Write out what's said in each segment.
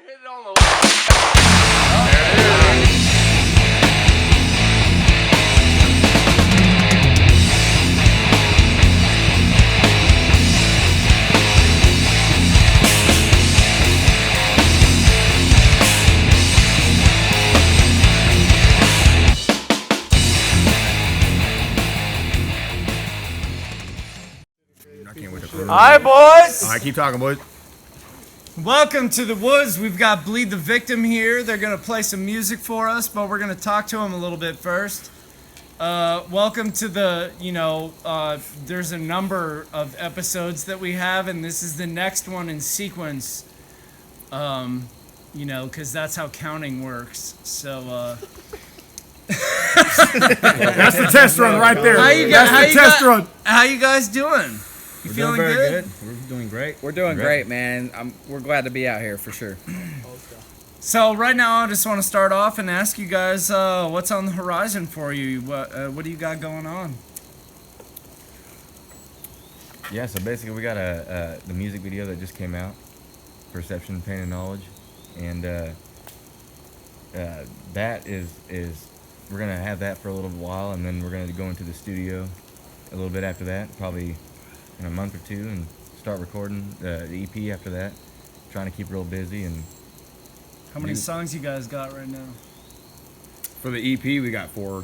hit it on the there it is. Hi, boys. All right, keep talking, boys. Welcome to the Woods. We've got Bleed the Victim here. They're going to play some music for us, but we're going to talk to them a little bit first. Welcome to the, there's a number of episodes that we have, and this is the next one in sequence, because that's how counting works. So, That's the test run right there. How you guys doing? You We're feeling doing very good? We're doing great. We're doing great, man. We're glad to be out here for sure. So right now, I just want to start off and ask you guys, what's on the horizon for you? What do you got going on? Yeah, so basically we got the music video that just came out, Perception, Pain, and Knowledge, and that is we're gonna have that for a little while, and then we're gonna go into the studio a little bit after that, probably in a month or two, and start recording the EP after that. Trying to keep real busy. And how many songs you guys got right now? For the EP, we got four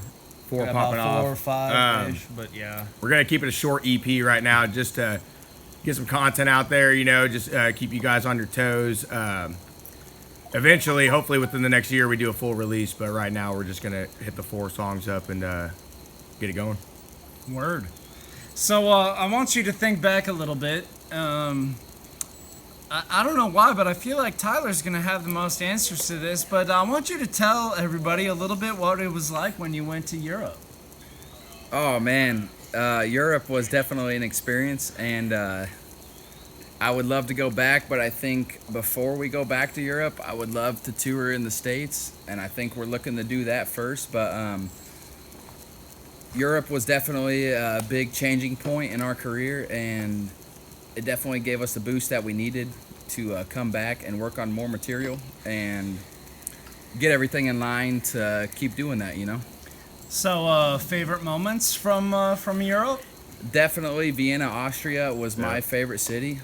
popping off. 4 or 5-ish, but yeah. We're gonna keep it a short EP right now, just to get some content out there. Just keep you guys on your toes. Eventually, hopefully within the next year, we do a full release. But right now, we're just gonna hit the 4 songs up and get it going. Word. So I want you to think back a little bit. I don't know why, but I feel like Tyler's going to have the most answers to this. But I want you to tell everybody a little bit what it was like when you went to Europe. Oh, man. Europe was definitely an experience, and I would love to go back, but I think before we go back to Europe, I would love to tour in the States, and I think we're looking to do that first. But Europe was definitely a big changing point in our career, and it definitely gave us the boost that we needed to come back and work on more material and get everything in line to keep doing that, So favorite moments from Europe? Definitely Vienna, Austria was my favorite city.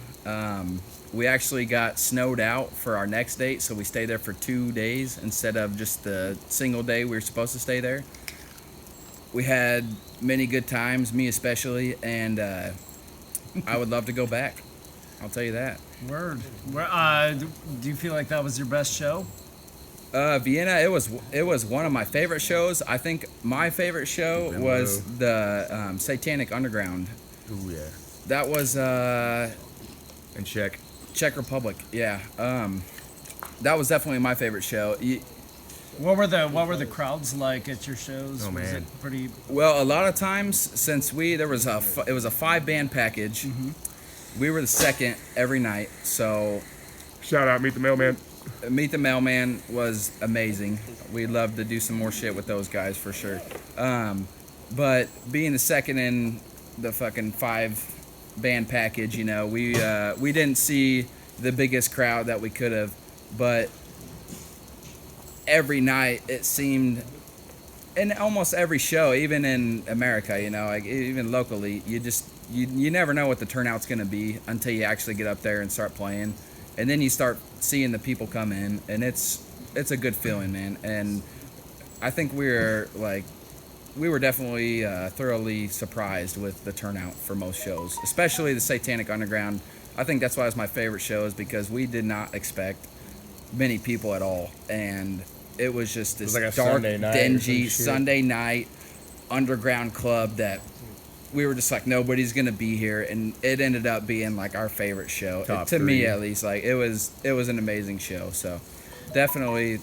We actually got snowed out for our next date, so we stayed there for 2 days instead of just the single day we were supposed to stay there. We had many good times, me especially, and I would love to go back. I'll tell you that. Word. Do you feel like that was your best show? Vienna, it was one of my favorite shows. I think my favorite show was the Satanic Underground. Ooh, yeah. That was In Czech Republic. Yeah. That was definitely my favorite show. What were the crowds like at your shows? Oh, man. Was it pretty? Well, a lot of times since it was a 5-band package, we were the second every night. So, shout out, Meet the Mailman. Meet the Mailman was amazing. We'd love to do some more shit with those guys for sure. But being the second in the fucking 5-band package, we didn't see the biggest crowd that we could have, but every night it seemed, in almost every show, even in America, like even locally, you never know what the turnout's gonna be until you actually get up there and start playing, and then you start seeing the people come in, and it's a good feeling, man. And I think we were definitely thoroughly surprised with the turnout for most shows, especially the Satanic Underground. I think that's why it's my favorite show, is because we did not expect many people at all, and it was just this like a dark, Sunday night dingy Sunday night underground club that we were just like, nobody's gonna be here, and it ended up being like our favorite show. Top to 3. me, at least. Like it was an amazing show. So definitely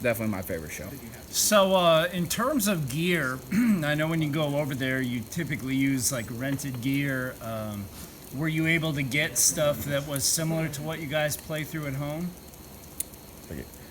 my favorite show. So in terms of gear, I know when you go over there, you typically use like rented gear. Were you able to get stuff that was similar to what you guys play through at home?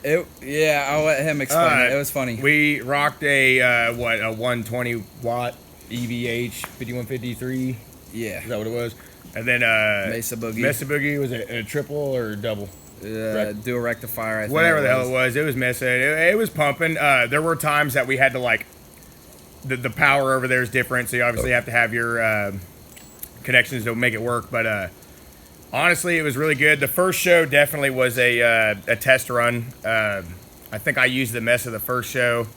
I'll let him explain it. It was funny. We rocked a 120 watt EVH 5153. Yeah. Is that what it was? And then Mesa Boogie. Mesa Boogie was a triple or double? dual rectifier. I think Whatever the hell it was missing. It was pumping. There were times that we had to like the power over there is different, so you obviously have to have your connections to make it work. But honestly, it was really good. The first show definitely was a test run. I think I used the mess of the first show,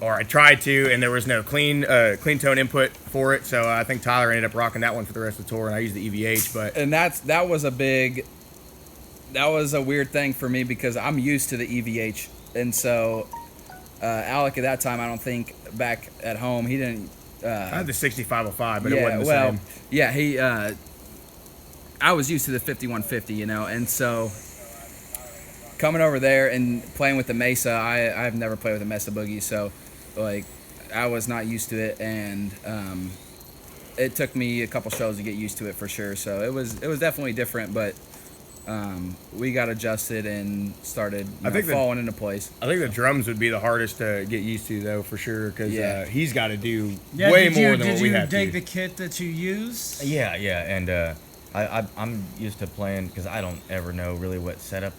or I tried to, and there was no clean tone input for it. So I think Tyler ended up rocking that one for the rest of the tour, and I used the EVH. But that was a weird thing for me because I'm used to the EVH, and so Alec at that time, I don't think back at home he didn't. I had the 6505, but yeah, it wasn't the well, same. yeah, he. I was used to the 5150, and so coming over there and playing with the Mesa, I've never played with a Mesa Boogie, so like I was not used to it, and it took me a couple shows to get used to it for sure. So it was definitely different, but we got adjusted and started falling into place. I think the drums would be the hardest to get used to, though, for sure, because he's got to do Yeah, way more than what we Did have to. you dig the kit that you use? Yeah, and I'm used to playing because I don't ever know really what setup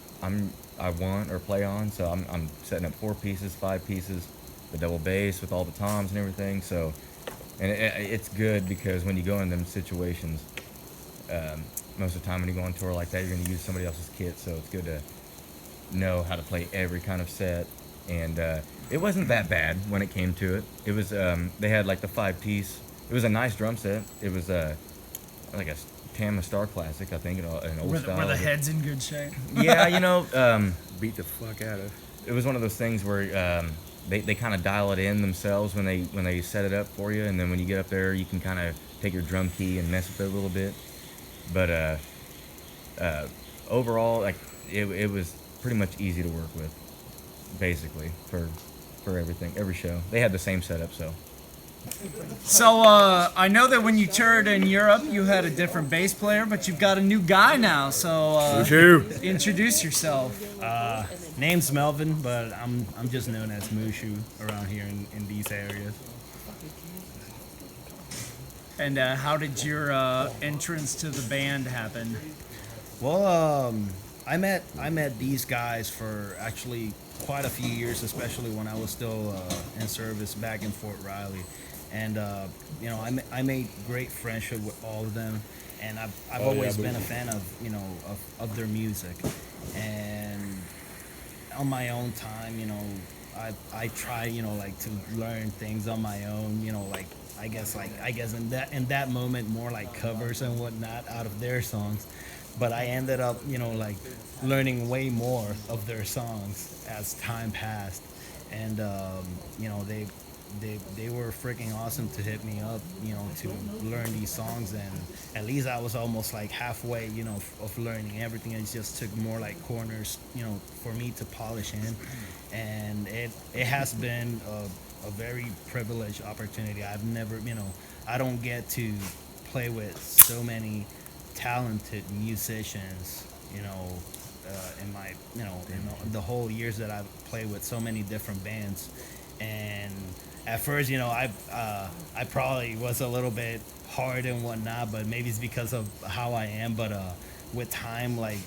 I want or play on. So I'm setting up 4 pieces, 5 pieces, the double bass with all the toms and everything. So, and it's good because when you go in them situations, most of the time when you go on tour like that, you're going to use somebody else's kit. So it's good to know how to play every kind of set. And it wasn't that bad when it came to it. It was they had like the 5-piece. It was a nice drum set. It was like a Tama Star Classic, I think, an old style. Were the heads in good shape? Yeah, Beat the fuck out of. it was one of those things where they kind of dial it in themselves when they set it up for you, and then when you get up there, you can kind of take your drum key and mess with it a little bit. But overall, like it was pretty much easy to work with, basically for everything, every show. They had the same setup, so. So I know that when you toured in Europe, you had a different bass player, but you've got a new guy now. So introduce yourself. Name's Melvin, but I'm just known as Mushu around here in these areas. And how did your entrance to the band happen? Well, I met these guys for actually quite a few years, especially when I was still in service back in Fort Riley, and I made great friendship with all of them, and I've always been a fan of their music, and on my own time, I try like to learn things on my own, I guess in that moment more like covers and whatnot out of their songs. But I ended up, like learning way more of their songs as time passed, and they were freaking awesome to hit me up, to learn these songs, and at least I was almost like halfway, of learning everything. It just took more like corners, for me to polish in, and it has been a very privileged opportunity. I've never, I don't get to play with so many talented musicians, in my, in the whole years that I've played with so many different bands. And at first, I probably was a little bit hard and whatnot, but maybe it's because of how I am. But with time, like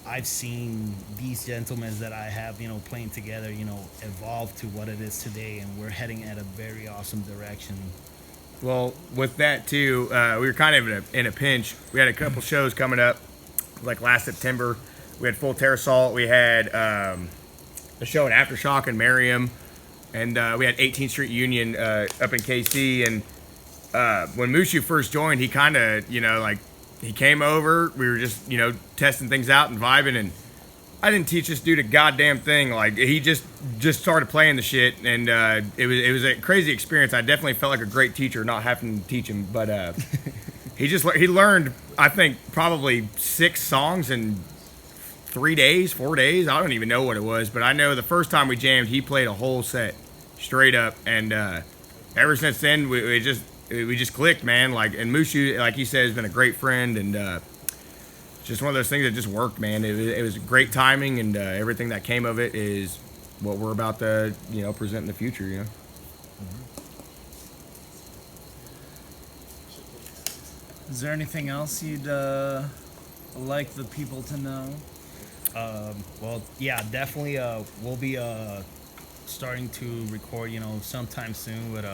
I've seen these gentlemen that I have, playing together, evolve to what it is today, and we're heading at a very awesome direction. Well, with that too, we were kind of in a pinch. We had a couple shows coming up, like last September. We had Full Terror Assault. We had a show in Aftershock in Merriam, and we had 18th Street Union up in KC. And when Mushu first joined, he kind of, he came over. We were just, testing things out and vibing, and I didn't teach this dude a goddamn thing. Like, he just started playing the shit, and it was a crazy experience. I definitely felt like a great teacher not having to teach him, but he learned, I think, probably 6 songs in 4 days. I don't even know what it was, but I know the first time we jammed, he played a whole set straight up, and ever since then we just clicked, man. Like, and Mushu, like he said, has been a great friend, and just one of those things that just worked, man. It was great timing, and everything that came of it is what we're about to, present in the future, Is there anything else you'd like the people to know? Well, yeah, definitely. We'll be starting to record, sometime soon with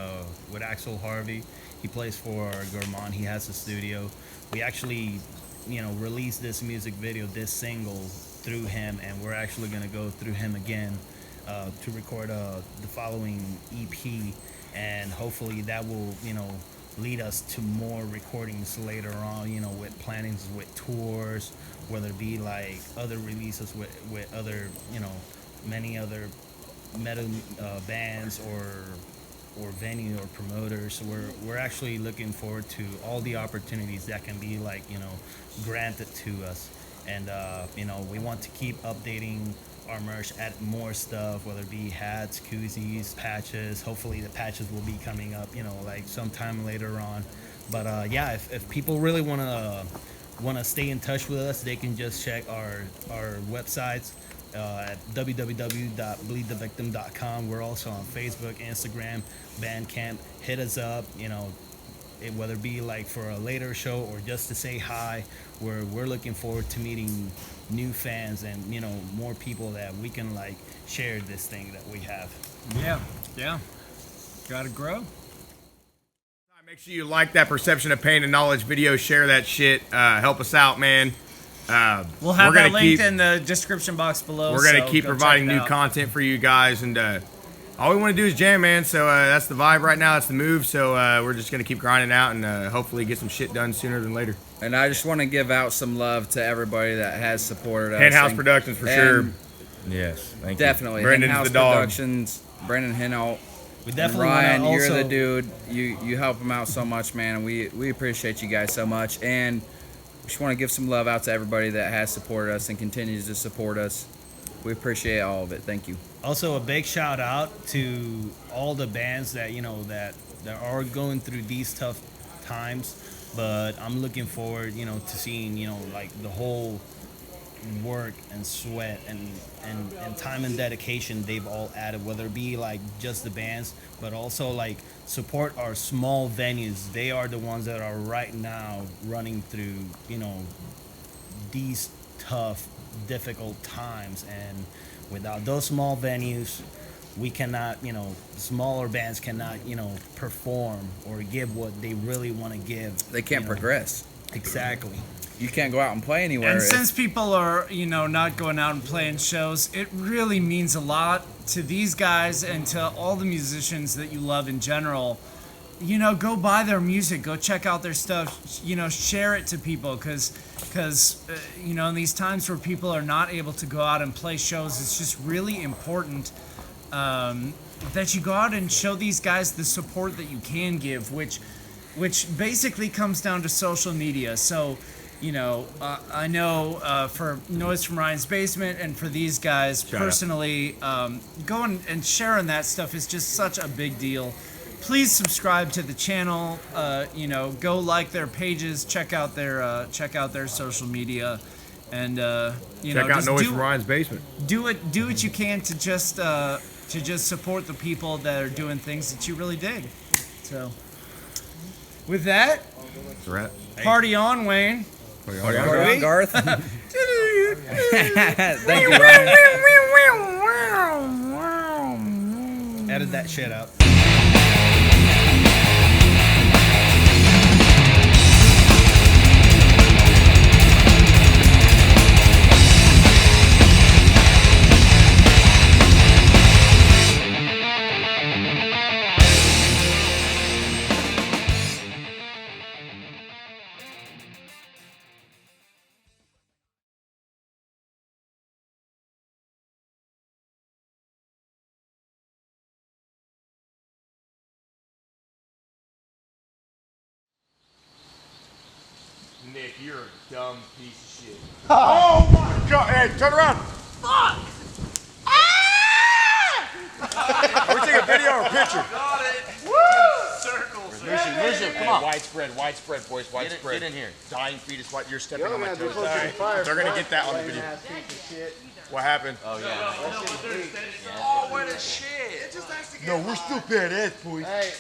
Axel Harvey. He plays for Gourmand. He has a studio. We actually, released this music video, this single through him, and we're actually gonna go through him again to record the following EP, and hopefully that will, lead us to more recordings later on. With plannings with tours, whether it be like other releases with other, many other metal bands or venue or promoters. So we're actually looking forward to all the opportunities that can be like granted to us, and we want to keep updating our merch, add more stuff, whether it be hats, koozies, patches. Hopefully the patches will be coming up like sometime later on. But yeah, if people really want to stay in touch with us, they can just check our websites at www.bleedthevictim.com. We're also on Facebook, Instagram, Bandcamp. Hit us up, whether it be like for a later show or just to say hi. We're looking forward to meeting new fans and more people that we can like share this thing that we have. Yeah. Gotta grow. Make sure you like that Perception of Pain and Knowledge video. Share that shit. Help us out, man. We'll have that linked in the description box below. We're going to keep providing new content for you guys, and all we want to do is jam, man. So that's the vibe right now. That's the move. So we're just going to keep grinding out and hopefully get some shit done sooner than later. And I just want to give out some love to everybody that has supported us. Henhouse Productions for sure. Yes, thank you. Definitely. Brendan's Henhouse the dog. Productions, Brendan Henhout. We definitely Ryan, wanna you're also, the dude. You help him out so much, man. And we appreciate you guys so much. And we just want to give some love out to everybody that has supported us and continues to support us. We appreciate all of it. Thank you. Also, a big shout out to all the bands that that are going through these tough times. But I'm looking forward, to seeing, like the whole work and sweat and time and dedication they've all added, whether it be like just the bands, but also like support our small venues. They are the ones that are right now running through, these tough, difficult times. And without those small venues, we cannot, smaller bands cannot, perform or give what they really want to give. They can't progress. Exactly. You can't go out and play anywhere. And since people are, not going out and playing shows, it really means a lot to these guys and to all the musicians that you love in general. Go buy their music, go check out their stuff, share it to people, because in these times where people are not able to go out and play shows, it's just really important that you go out and show these guys the support that you can give, which basically comes down to social media. So, I know for Noise from Ryan's Basement and for these guys personally, going and sharing that stuff is just such a big deal. Please subscribe to the channel. Go like their pages, check out their social media, and check out Noise from Ryan's Basement. Do what you can to just support the people that are doing things that you really dig. So, with that, party on, Wayne. Party on, Garth. Thank you, Ryan. Edit that shit out. Nick, you're a dumb piece of shit. Oh my god! Hey, turn around! Fuck! Are we taking a video or a picture? Got it. Woo! Circles. Lucian, come on. Widespread, boys, widespread. Get in here. Dying feet is what you're stepping Yo, on my man, toes. be close to the fire, They're gonna bro. get that on the video. What happened? Oh, yeah. Oh, what a shit. No, we're still badass, boys. Hey,